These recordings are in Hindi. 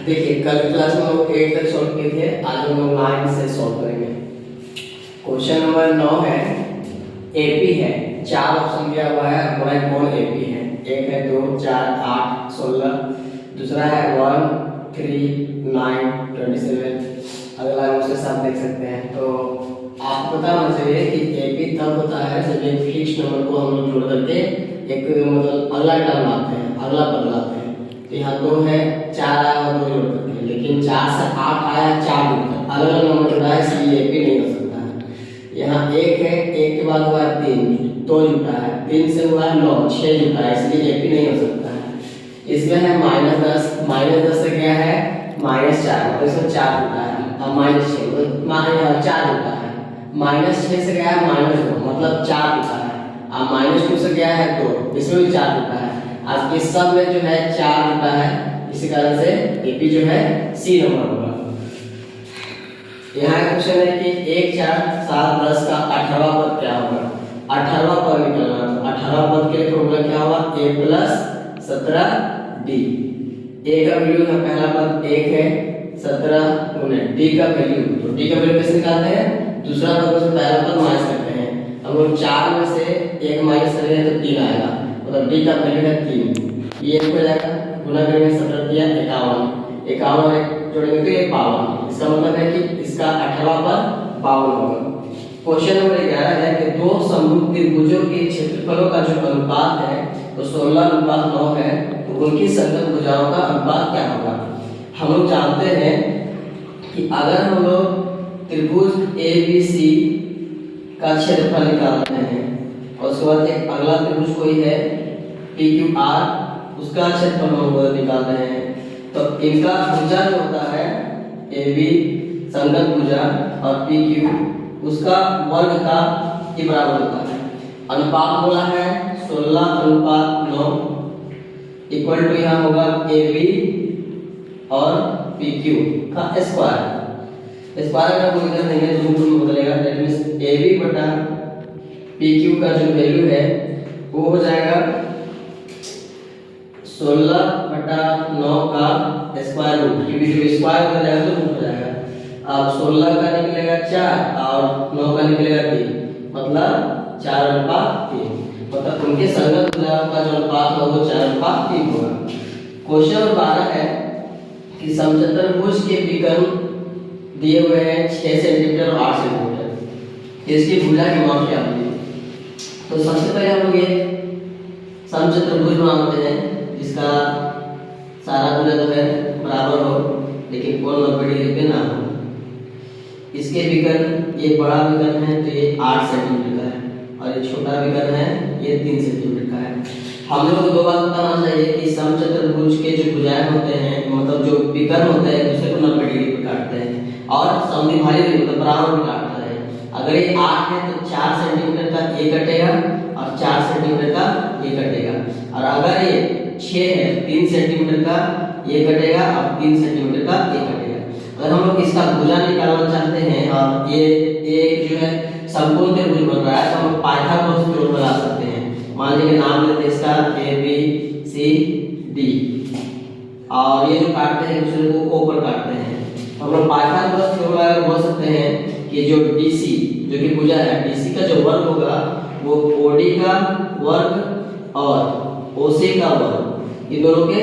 देखिए कल क्लास में हम लोग 8 तक सॉल्व किए थे, आज हम लोग 9 से सॉल्व करेंगे। क्वेश्चन नंबर 9 है, एपी है, चार ऑप्शन दिया हुआ है, बोला कौन एपी है। एक है 2, 4, 8, 16, दूसरा है 1, 3, 9, 27, अगला है उसके साथ देख सकते हैं। तो आपको पता होना चाहिए कि एपी तब होता है जब एक फिक्स नंबर को हम लोग जोड़ करके एक मतलब अगला टर्म लाते हैं, अगला पद लाते हैं। तो यहाँ 2 है, 4 आया और 2 जोड़ करते हैं, लेकिन 4 से 8 आया, 4 जोड़कर अलग अलग नंबर जुड़ा है, इसलिए एपी नहीं हो सकता है। यहाँ 1 है, 1 के बाद हुआ है 3, 2 जुटा है, 3 से हुआ है 9, 6 जुटा है, इसलिए एपी नहीं हो सकता है। इसमें है -10, -10 से क्या है -4, मतलब इसमें 4 जुटा है, और -6 4 जुटा है, -6 से क्या है -2, मतलब 4 जुटा है, और -2 से क्या है 2, इसमें भी 4 जुटा है। अब इस सब में जो है 4 जुटा है, इसी कारण से एपी जो है सी नंबर होगा। यहाँ क्वेश्चन है कि 1, 4, 7, 10 का 18वां पद क्या होगा। 18वां पद निकलना है, तो 18वां पद के लिए फॉर्मूला क्या होगा, a + 17d। a का वैल्यू है, पहला पद 1 है, 17 गुणे d का वैल्यू, तो d का वैल्यू कैसे निकालते हैं, दूसरा पद से पहला पद माइनस करते हैं। अब हम 4 में से 1 माइनस करेंगे तो 3 आएगा, मतलब d का वैल्यू है 3, ये हो जाएगा, गुणा करेंगे 17 दिया 51, 51 जोड़ेंगे तो ये 52, इसका मतलब है कि इसका 18वां पद 52 होगा। क्वेश्चन नंबर 11 है कि दो समरूप त्रिभुजों के क्षेत्रफलों का जो अनुपात है तो 16:9 है, तो उनकी संगत भुजाओं का अनुपात क्या होगा। हम लोग जानते हैं कि अगर हम लोग त्रिभुज ABC का क्षेत्रफल निकालते हैं और उसके बाद एक अगला त्रिभुज कोई है PQR, उसका क्षेत्रफल हम लोग निकाल रहे हैं, तो इनका भुजा जो होता है AB संगत भुजा और PQ उसका वर्ग का के बराबर होता है। अनुपात बोला है 16:9 इक्वल टू यहाँ होगा AB और PQ का स्क्वायर। स्क्वायर का कोई इधर नहीं है, रूट में बदलेगा, दैट मींस AB बटा PQ का जो वैल्यू है वो हो जाएगा 16/9 का स्क्वायर रूट, क्योंकि जो स्क्वायर हो जाएगा तो रूट हो जाएगा। अब 16 का निकलेगा 4 और 9 का निकलेगा 3, मतलब 4:3, मतलब उनके संगत भुजाओं का जो अनुपात होगा वो 4:3 होगा। क्वेश्चन नंबर 12 है कि समचतुर्भुज के विकर्ण दिए हुए हैं 6 सेंटीमीटर और 8 सेंटीमीटर, इसकी भुजा की मान क्या होगी। तो सबसे पहले हम लोग ये समचतुर्भुज मानते हैं जिसका सारा भुजा जो है बराबर हो, लेकिन कोण 90 डिग्री पे ना हो। इसके विकर्ण, ये बड़ा विकर्ण है तो ये 8 सेंटीमीटर का है, और ये छोटा विकर्ण है ये 3 सेंटीमीटर का है। हम लोग को दो बात बताना चाहिए कि समचतुर्भुज के जो भुजाएं होते हैं, मतलब जो विकर्ण होते हैं दूसरे को 90 डिग्री पे काटते हैं, और समद्विभाजक भी मतलब बराबर भी काटता है। अगर ये 8 है तो 4 सेंटीमीटर का ये कटेगा और 4 सेंटीमीटर का ये कटेगा, और अगर ये 6 है 3 सेंटीमीटर का ये कटेगा और 3 सेंटीमीटर का ये कटेगा। अगर हम लोग इसका भुजा निकालना चाहते हैं और ये जो है समकोण त्रिभुज बन रहा है, तो हम पाइथागोरस थ्योरम लगा सकते हैं। मान लीजिए नाम लेते हैं इसका ABCD, और ये जो काटते हैं दूसरे को O पर काटते हैं, हम लोग पाइथागोरस थ्योरम लगाकर बोल सकते हैं कि जो DC जो कि भुजा है, DC का जो वर्ग होगा वो OD का वर्ग और OC का वर्ग, इन दोनों के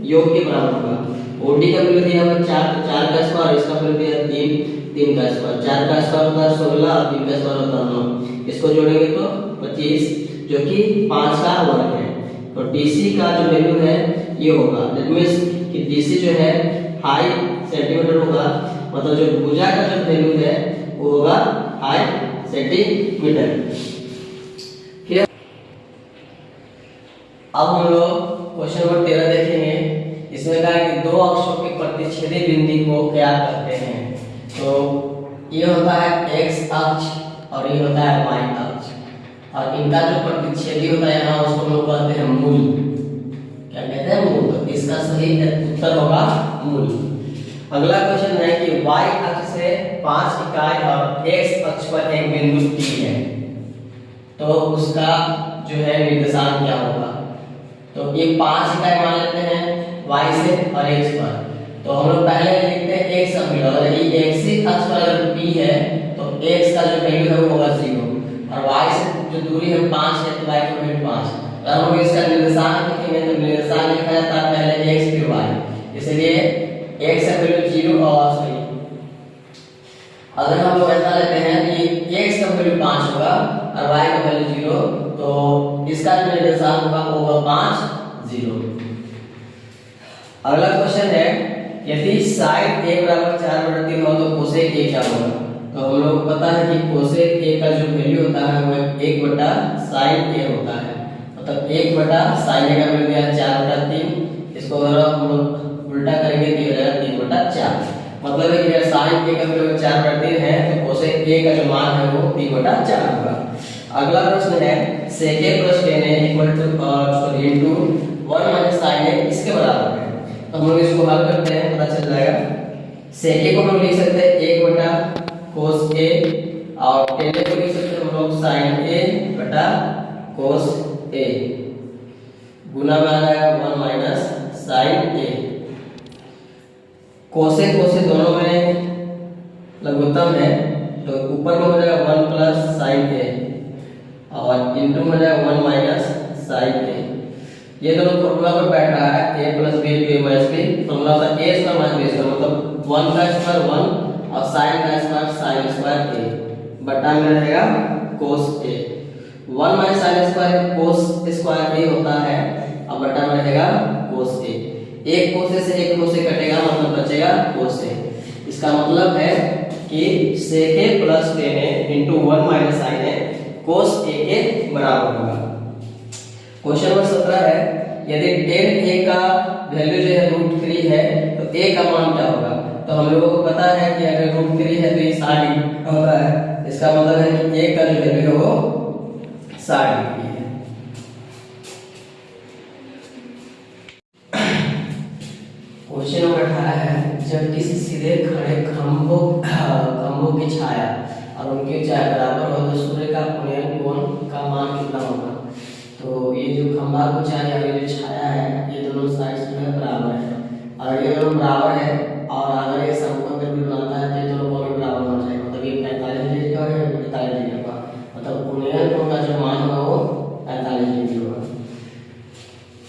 योग के बराबर होगा। OD का वैल्यू दिया हुआ 4, तो 4 का स्क्वायर, इसका वैल्यू दिया 3, 3 का स्क्वायर, 4 का स्क्वायर होता है 16 और 3 का स्क्वायर होता है 9, इसको जोड़ेंगे तो 25 जो कि 5 का वर्ग है। तो DC का जो वैल्यू है ये होगा, दैट मींस कि DC जो है 5 सेंटीमीटर होगा, मतलब जो भुजा का जो वैल्यू है वो होगा 5 सेंटीमीटर। ठीक, अब हम लोग क्वेश्चन नंबर 13 देखेंगे। इसमें कहा है कि दो अक्षों के प्रतिच्छेदी बिंदु को क्या कहते हैं। तो ये होता है x अक्ष और ये होता है y अक्ष, और इनका जो प्रतिच्छेदी होता है यहाँ उसको हम लोग कहते हैं मूल। क्या कहते हैं, मूल। तो इसका सही उत्तर होगा मूल। अगला क्वेश्चन है कि y अक्ष से 5 इकाई और x अक्ष पर एक बिंदु T है, तो उसका जो है निर्देशांक क्या होगा। तो ये 5 इकाई मान लेते हैं y से और x पर, तो हम लोग पहले लिखते हैं x का वैल्यू, अगर ये x अक्ष पर अगर p है तो x का जो वैल्यू है वो होगा 0 और y से जो दूरी है 5 है तो y का वैल्यू 5। अगर हम लोग इसका निर्देशांक लिखेंगे तो निर्देशांक लिखा जाता है पहले x फिर y, इसलिए x का वैल्यू 0 और सॉरी अगर हम लोग ऐसा लेते हैं कि x का वैल्यू 5 होगा और y का वैल्यू 0 तो इसका जो निर्देशांक होगा 5 0। अगला क्वेश्चन है यदि sin a बराबर 4/3 हो तो cosec a क्या होगा। तो हम लोग को पता है कि cosec a का जो वैल्यू होता है वो 1/sin a होता है, मतलब 1/sin a का वैल्यू दिया है 4/3, इसको अगर हम लोग उल्टा करेंगे तो ये हो जाएगा 3/4। मतलब है कि अगर sin a का वैल्यू 4/3 है तो cosec a का जो मान है वो 3/4 होगा। अगला प्रश्न है sec a plus tan a equal to into 1 minus sin a इसके बराबर है। तो हम लोग इसको हल करते हैं, पता चल जाएगा। sec a को हम लिख सकते हैं 1/cos a और tan a को लिख सकते हैं हम लोग sin a/cos a, गुना में आ जाएगा 1 माइनस sin a। कोसे कोसे दोनों में लघुत्तम है तो ऊपर में हो जाएगा 1 प्लस sin a और इनटू में जाएगा 1 माइनस sin a। ये दोनों फॉर्मूला पर बैठ रहा है a plus b b minus b, formula होता है a square minus b square, मतलब 1 का स्क्वायर 1 और sin का स्क्वायर sin स्क्वायर a बटा में रहेगा cos a। 1 minus sin square cos square a होता है और बटा में रहेगा cos a। एक कोसे से एक कोसे कटेगा मतलब बचेगा cos a। इसका मतलब है कि sec a plus tan a into 1 minus sin a cos a के बराबर होगा। क्वेश्चन नंबर 17 है यदि tan a का वैल्यू जो है √3 है तो a का मान क्या होगा। तो हम लोगों को पता है कि अगर √3 है तो ये 60 होता है, इसका मतलब है कि a का जो वैल्यू है वो 60 डिग्री है। क्वेश्चन नंबर 18 है जब किसी सीधे खड़े खंभों की छाया और उनकी ऊंचाई बराबर हो तो सूर्य का कोणीय कोण का मान कितना होगा। तो ये जो खंभा की ऊंचाई और ये जो छाया है ये दोनों साइड जो है बराबर है, और ये दोनों बराबर है और अगर ये समकोण भी बनाता है तो ये दोनों कोण बराबर होना चाहिए, मतलब ये 45 डिग्री का है 45 डिग्री का, मतलब कोणीय कोण का जो मान होगा वो 45 डिग्री होगा।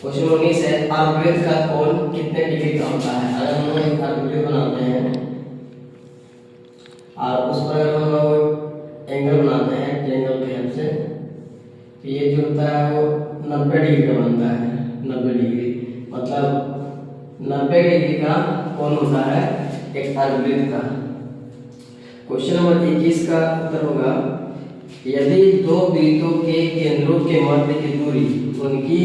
क्वेश्चन 19 है अर्धवृत्त का कोण कितने डिग्री का होता है। अगर हम लोग एक अर्धवृत्त बनाते हैं और उस पर अगर हम लोग एंगल बनाते हैं ट्रायंगल के हेल्प से तो ये जो होता है वो 90 डिग्री का बनता है। 90 डिग्री मतलब 90 डिग्री का कोण होता है एक अर्धवृत्त का। क्वेश्चन नंबर 21 का उत्तर होगा यदि दो वृत्तों के केंद्रों के मध्य की दूरी उनकी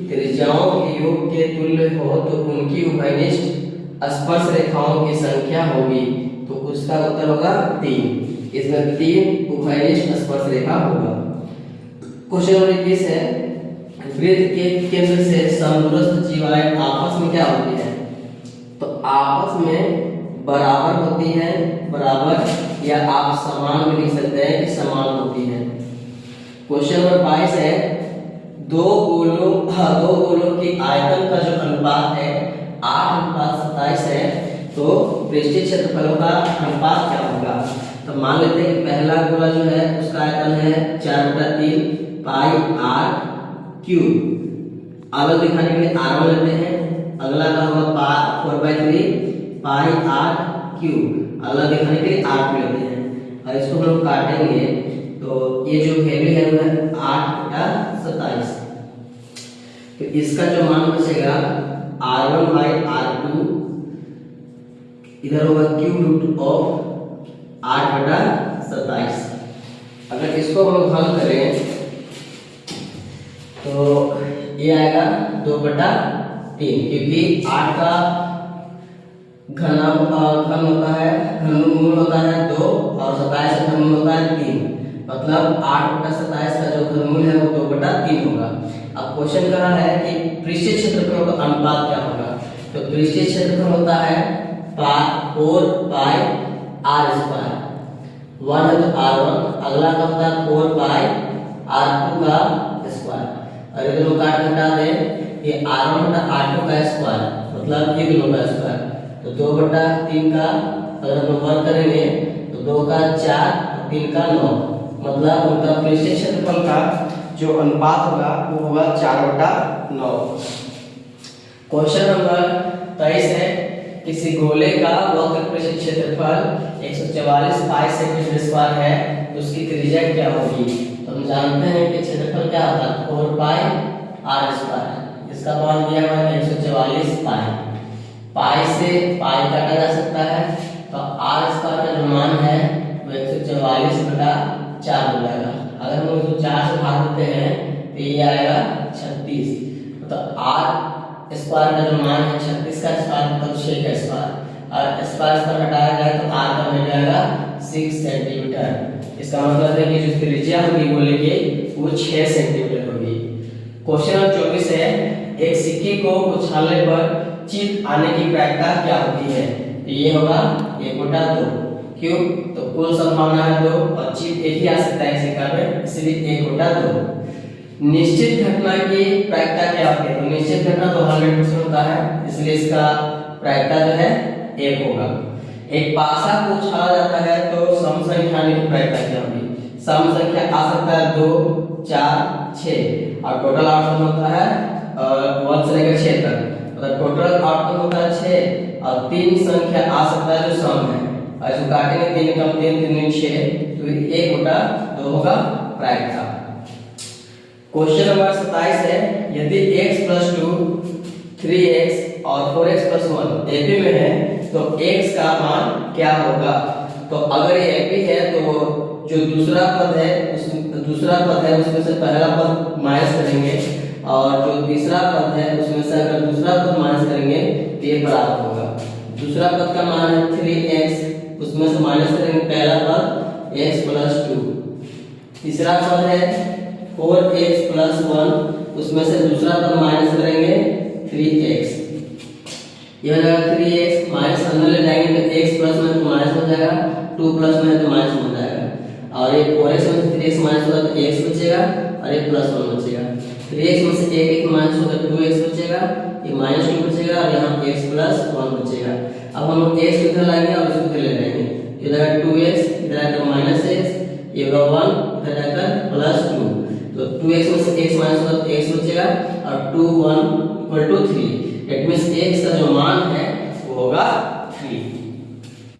त्रिज्याओं के योग के तुल्य हो तो उनकी उभयनिष्ठ स्पर्श रेखाओं की संख्या होगी, तो उसका उत्तर होगा 3। इसमें 3 उभयनिष्ठ स्पर्श रेखा होगा। क्वेश्चन नंबर 21 है वृत्त के केंद्र से समदूरस्थ जीवाएं आपस में क्या होती है। तो आपस में बराबर होती है, बराबर या आप समान भी लिख सकते हैं कि समान होती है। क्वेश्चन नंबर 22 है दो गोलों की आयतन का जो अनुपात है 8:27 है, तो पृष्ठीय क्षेत्रफलों का अनुपात क्या होगा। तो मान लेते हैं कि पहला गोला जो है उसका आयतन है 4/3 पाई r क्यूब, अलग दिखाने के लिए r1 लेते हैं, अगला का होगा 4/3 पाई r क्यूब, अलग दिखाने के लिए r2 लेते हैं और इसको हम लोग काटेंगे तो ये जो वैल्यू है वो है 8/27। तो इसका जो मान बचेगा r1/r2 इधर होगा क्यूब रूट ऑफ 8/27। अगर इसको हम लोग हल करें तो ये आएगा 2/3 क्योंकि 8 का घन होता है घनमूल होता है 2 और 27 का घनमूल होता है 3, मतलब 8/27 का जो घनमूल है वो 2/3 होगा। अब क्वेश्चन कर रहा है कि पृष्ठीय क्षेत्रफलों का अनुपात क्या होगा। तो पृष्ठीय क्षेत्रफल होता है 4 पाई r स्क्वायर, 1 है तो r1, अगला का होता है 4 पाई r2 का स्क्वायर, और ये दोनों काट घटा दें ये r1/r2 का स्क्वायर मतलब ये दोनों का स्क्वायर तो 2/3 का अगर हम वर्ग करेंगे तो 2 का 4 और 3 का 9, मतलब उनका पृष्ठीय क्षेत्रफल का जो अनुपात होगा वो होगा 4/9। क्वेश्चन नंबर 23 है, किसी गोले का वक्र पृष्ठीय क्षेत्रफल 144 पाई सेंटीमीटर स्क्वायर है तो उसकी त्रिज्या क्या होगी। तो हम जानते हैं कि क्षेत्रफल क्या होता है 4 पाई आर स्क्वायर, इसका मान दिया हुआ है 144 पाई। पाई से पाई काटा जा सकता है तो आर स्क्वायर का जो मान है वो 144/4 हो जाएगा। अगर हम इसको 4 से भाग देते हैं तो ये आएगा 36, तो आर स्क्वायर का जो मान है 36 का स्क्वायर मतलब 6 का स्क्वायर, और स्क्वायर पर हटाया जाए तो आर का मिल जाएगा 6 सेंटीमीटर। इसका मतलब है कि जो त्रिज्या होगी गोले की वो 6 सेंटीमीटर होगी। क्वेश्चन नंबर 24 है, एक सिक्के को उछालने पर चित आने की प्रायिकता क्या होती है। तो ये होगा 1/2। क्यों, तो कुल संभावना है 2 और चित एक ही आ सकता है सिक्का में, इसलिए 1/2। निश्चित घटना की प्रायिकता क्या होती है। तो निश्चित घटना तो 100% होता है, इसलिए इसका प्रायिकता जो है 1 होगा। एक पासा को उछाला जाता है तो सम संख्या आने की प्रायिकता क्या होगी। सम संख्या आ सकता है 2, 4, 6 और टोटल आउटकम होता है 1 से लेकर 6 तक, मतलब टोटल आउटकम होता है 6 और 3 संख्या आ सकता है जो सम है, और इसको काटेंगे 3 कम 3 3 6, तो 1/2 होगा प्रायिकता। क्वेश्चन नंबर 27 है, यदि x + 2 3x और 4x + 1 एपी में है तो x का मान क्या होगा। तो अगर ये एपी है तो जो दूसरा पद है उसमें से पहला पद माइनस करेंगे, और जो तीसरा पद है उसमें से अगर दूसरा पद माइनस करेंगे तो ये बराबर होगा। दूसरा पद का मान है 3x, उसमें से माइनस करेंगे पहला पद x + 2, तीसरा पद है 4x + 1, उसमें से दूसरा पद माइनस करेंगे 3x, ये हो जाएगा 3x माइनस अंदर ले जाएंगे तो x प्लस में तो माइनस हो जाएगा, 2 प्लस में तो माइनस हो जाएगा, और ये 4x में से 3x माइनस होगा तो x बचेगा और ये +1 बचेगा। 3x में से 1 माइनस होगा तो 2x बचेगा, ये -2 बचेगा और यहाँ x + 1 बचेगा। अब हम लोग x इधर लाएंगे और इसको इधर ले जाएंगे, इधर आएगा 2x, इधर आएगा -x, ये होगा 1, इधर आएगा +2, तो 2x में से x माइनस होगा तो x बचेगा और 2 1 = 3। इट मींस x का जो मान है वो होगा